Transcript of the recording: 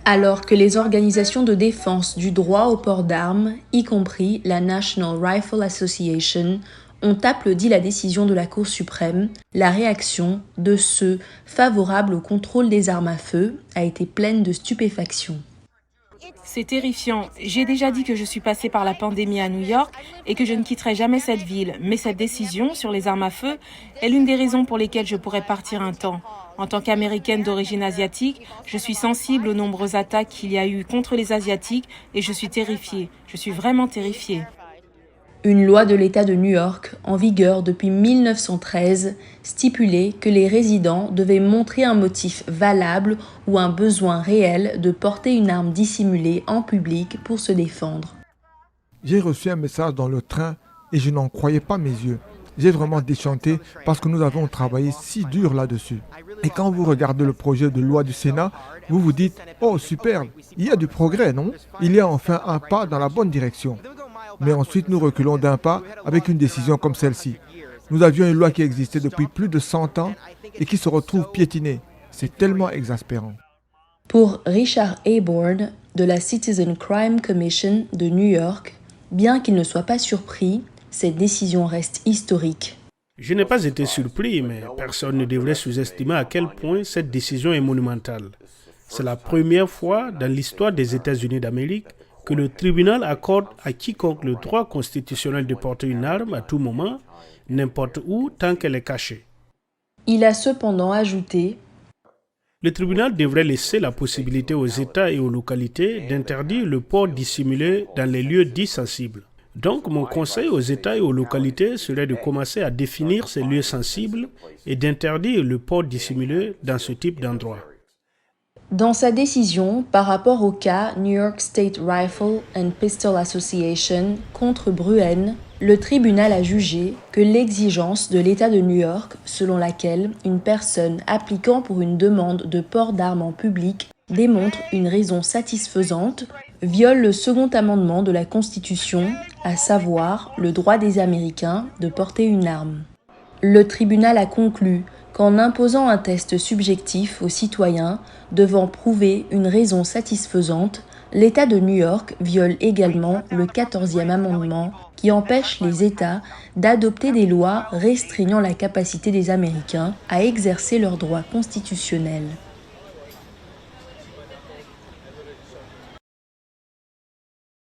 Alors que les organisations de défense du droit au port d'armes, y compris la National Rifle Association, ont applaudi la décision de la Cour suprême, la réaction de ceux favorables au contrôle des armes à feu a été pleine de stupéfaction. C'est terrifiant. J'ai déjà dit que je suis passée par la pandémie à New York et que je ne quitterai jamais cette ville. Mais cette décision sur les armes à feu est l'une des raisons pour lesquelles je pourrais partir un temps. En tant qu'Américaine d'origine asiatique, je suis sensible aux nombreuses attaques qu'il y a eu contre les Asiatiques et je suis terrifiée. Je suis vraiment terrifiée. Une loi de l'État de New York, en vigueur depuis 1913, stipulait que les résidents devaient montrer un motif valable ou un besoin réel de porter une arme dissimulée en public pour se défendre. J'ai reçu un message dans le train et je n'en croyais pas mes yeux. J'ai vraiment déchanté parce que nous avons travaillé si dur là-dessus. Et quand vous regardez le projet de loi du Sénat, vous vous dites « Oh superbe, il y a du progrès, non ? Il y a enfin un pas dans la bonne direction. » Mais ensuite, nous reculons d'un pas avec une décision comme celle-ci. Nous avions une loi qui existait depuis plus de 100 ans et qui se retrouve piétinée. C'est tellement exaspérant. Pour Richard Aborn, de la Citizen Crime Commission de New York, bien qu'il ne soit pas surpris, cette décision reste historique. Je n'ai pas été surpris, mais personne ne devrait sous-estimer à quel point cette décision est monumentale. C'est la première fois dans l'histoire des États-Unis d'Amérique que le tribunal accorde à quiconque le droit constitutionnel de porter une arme à tout moment, n'importe où, tant qu'elle est cachée. Il a cependant ajouté : Le tribunal devrait laisser la possibilité aux États et aux localités d'interdire le port dissimulé dans les lieux dits sensibles. Donc, mon conseil aux États et aux localités serait de commencer à définir ces lieux sensibles et d'interdire le port dissimulé dans ce type d'endroit. Dans sa décision par rapport au cas New York State Rifle and Pistol Association contre Bruen, le tribunal a jugé que l'exigence de l'État de New York, selon laquelle une personne appliquant pour une demande de port d'armes en public démontre une raison satisfaisante, viole le second amendement de la Constitution, à savoir le droit des Américains de porter une arme. Le tribunal a conclu qu'en imposant un test subjectif aux citoyens devant prouver une raison satisfaisante, l'État de New York viole également le 14e amendement qui empêche les États d'adopter des lois restreignant la capacité des Américains à exercer leurs droits constitutionnels.